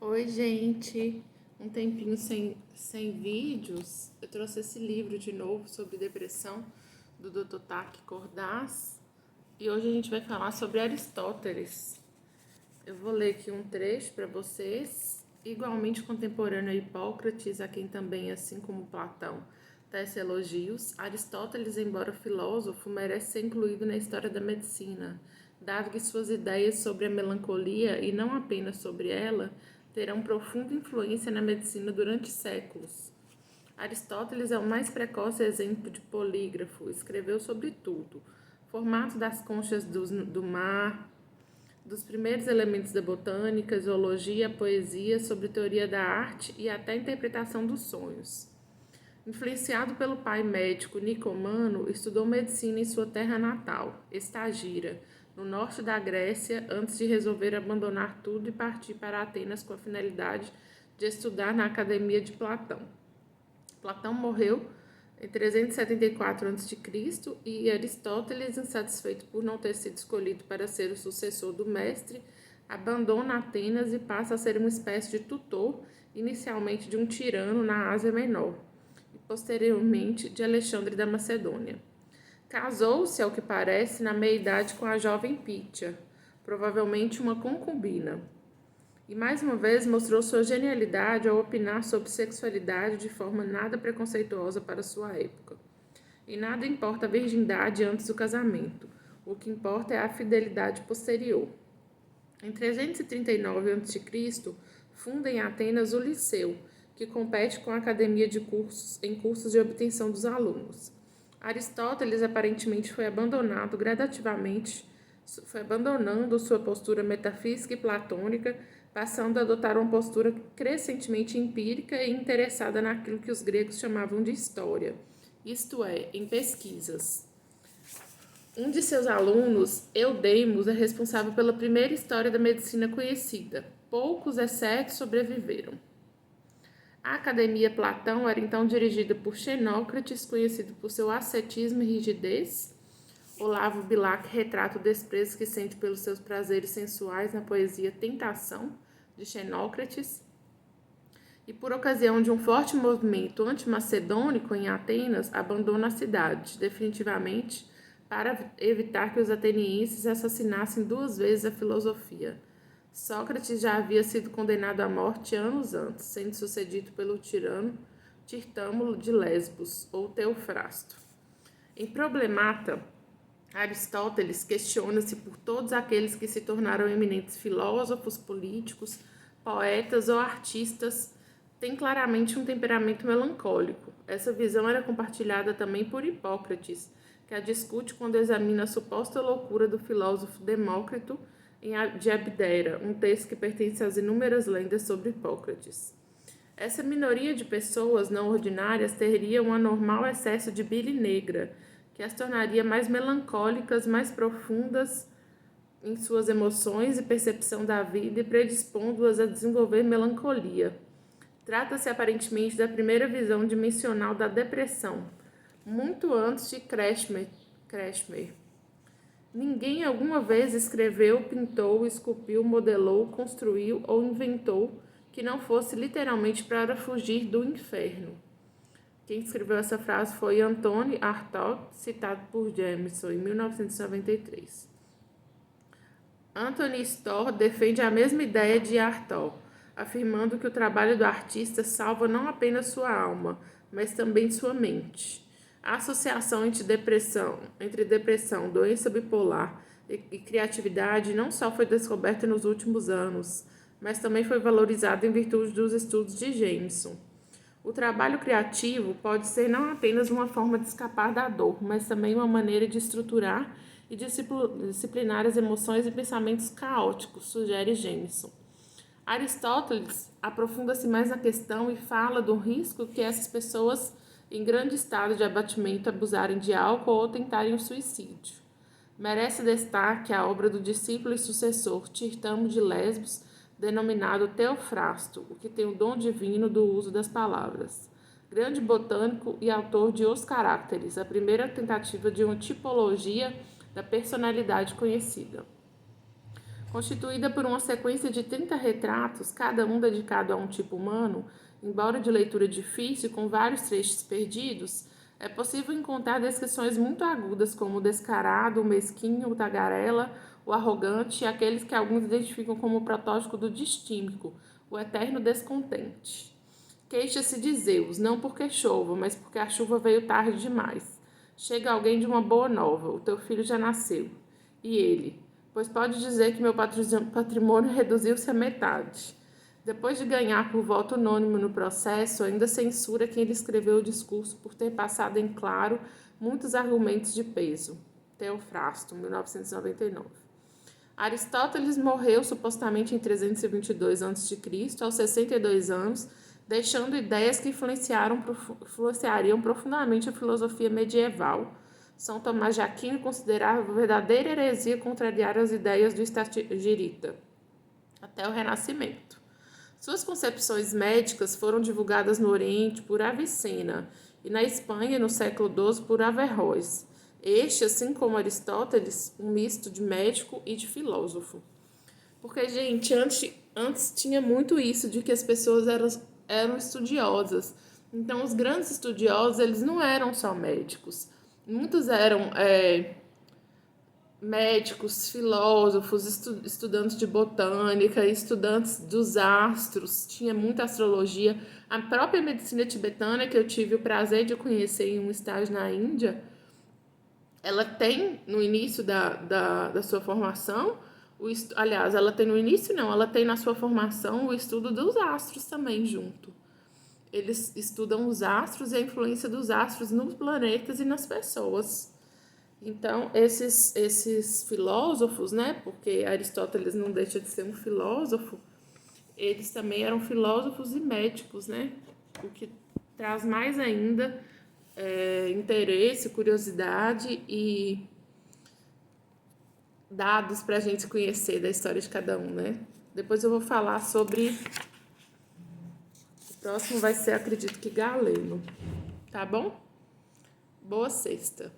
Oi, gente! Um tempinho sem vídeos. Eu trouxe esse livro de novo sobre depressão do Dr. Tak Kordaz. E hoje a gente vai falar sobre Aristóteles. Eu vou ler aqui um trecho para vocês. Igualmente contemporâneo a Hipócrates, a quem também, assim como Platão, tece elogios, Aristóteles, embora filósofo, merece ser incluído na história da medicina, dado que suas ideias sobre a melancolia, e não apenas sobre ela, terão profunda influência na medicina durante séculos. Aristóteles é o mais precoce exemplo de polígrafo, escreveu sobre tudo: formato das conchas do mar, dos primeiros elementos da botânica, zoologia, poesia, sobre teoria da arte e até interpretação dos sonhos. Influenciado pelo pai médico Nicomano, estudou medicina em sua terra natal, Estagira, no norte da Grécia, antes de resolver abandonar tudo e partir para Atenas com a finalidade de estudar na academia de Platão. Platão morreu em 374 a.C. e Aristóteles, insatisfeito por não ter sido escolhido para ser o sucessor do mestre, abandona Atenas e passa a ser uma espécie de tutor, inicialmente de um tirano na Ásia Menor e posteriormente de Alexandre da Macedônia. Casou-se, ao que parece, na meia-idade com a jovem Pítia, provavelmente uma concubina. E mais uma vez mostrou sua genialidade ao opinar sobre sexualidade de forma nada preconceituosa para sua época. E nada importa a virgindade antes do casamento, o que importa é a fidelidade posterior. Em 339 a.C., funda em Atenas o Liceu, que compete com a academia de cursos em cursos de obtenção dos alunos. Aristóteles aparentemente foi abandonando gradativamente, foi abandonando sua postura metafísica e platônica, passando a adotar uma postura crescentemente empírica e interessada naquilo que os gregos chamavam de história, isto é, em pesquisas. Um de seus alunos, Eudemos, é responsável pela primeira história da medicina conhecida. Poucos, exceto, sobreviveram. A Academia Platão era então dirigida por Xenócrates, conhecido por seu ascetismo e rigidez. Olavo Bilac retrata o desprezo que sente pelos seus prazeres sensuais na poesia Tentação, de Xenócrates. E por ocasião de um forte movimento antimacedônico em Atenas, abandona a cidade, definitivamente, para evitar que os atenienses assassinassem 2 vezes a filosofia. Sócrates já havia sido condenado à morte anos antes, sendo sucedido pelo tirano Tirtâmulo de Lesbos, ou Teofrasto. Em Problemata, Aristóteles questiona-se por todos aqueles que se tornaram eminentes filósofos, políticos, poetas ou artistas têm claramente um temperamento melancólico. Essa visão era compartilhada também por Hipócrates, que a discute quando examina a suposta loucura do filósofo Demócrito de Abdera, um texto que pertence às inúmeras lendas sobre Hipócrates. Essa minoria de pessoas não ordinárias teria um anormal excesso de bile negra, que as tornaria mais melancólicas, mais profundas em suas emoções e percepção da vida e predispondo-as a desenvolver melancolia. Trata-se aparentemente da primeira visão dimensional da depressão, muito antes de Kretschmer. Ninguém alguma vez escreveu, pintou, esculpiu, modelou, construiu ou inventou que não fosse literalmente para fugir do inferno. Quem escreveu essa frase foi Anthony Artaud, citado por Jameson em 1993. Anthony Storr defende a mesma ideia de Artaud, afirmando que o trabalho do artista salva não apenas sua alma, mas também sua mente. A associação entre depressão, doença bipolar e criatividade não só foi descoberta nos últimos anos, mas também foi valorizada em virtude dos estudos de Jameson. O trabalho criativo pode ser não apenas uma forma de escapar da dor, mas também uma maneira de estruturar e disciplinar as emoções e pensamentos caóticos, sugere Jameson. Aristóteles aprofunda-se mais na questão e fala do risco que essas pessoas em grande estado de abatimento abusarem de álcool ou tentarem o suicídio. Merece destaque a obra do discípulo e sucessor Tirtamo de Lesbos, denominado Teofrasto, o que tem o dom divino do uso das palavras. Grande botânico e autor de Os Caracteres, a primeira tentativa de uma tipologia da personalidade conhecida. Constituída por uma sequência de 30 retratos, cada um dedicado a um tipo humano, embora de leitura difícil, com vários trechos perdidos, é possível encontrar descrições muito agudas como o descarado, o mesquinho, o tagarela, o arrogante e aqueles que alguns identificam como o protótipo do distímico, o eterno descontente. Queixa-se de Zeus, não porque chova, mas porque a chuva veio tarde demais. Chega alguém de uma boa nova, o teu filho já nasceu. E ele, pois pode dizer que meu patrimônio reduziu-se à metade. Depois de ganhar por voto unânime no processo, ainda censura quem lhe escreveu o discurso por ter passado em claro muitos argumentos de peso. Teofrasto, 1999. Aristóteles morreu supostamente em 322 a.C., aos 62 anos, deixando ideias que influenciariam profundamente a filosofia medieval. São Tomás de Aquino considerava verdadeira heresia contrariar as ideias do Estagirita, até o Renascimento. Suas concepções médicas foram divulgadas no Oriente por Avicena e na Espanha, no século XII, por Averroes. Este, assim como Aristóteles, um misto de médico e de filósofo. Porque, gente, antes tinha muito isso de que as pessoas eram estudiosas. Então, os grandes estudiosos, eles não eram só médicos. Muitos eram médicos, filósofos, estudantes de botânica, estudantes dos astros, tinha muita astrologia. A própria medicina tibetana, que eu tive o prazer de conhecer em um estágio na Índia, ela tem no início da sua formação, aliás, ela tem no início não, ela tem na sua formação o estudo dos astros também junto. Eles estudam os astros e a influência dos astros nos planetas e nas pessoas. Então, esses filósofos, né, porque Aristóteles não deixa de ser um filósofo, eles também eram filósofos e médicos, né, o que traz mais ainda interesse, curiosidade e dados para a gente conhecer da história de cada um, né. Depois eu vou falar sobre... O próximo vai ser, acredito que, Galeno, tá bom? Boa sexta!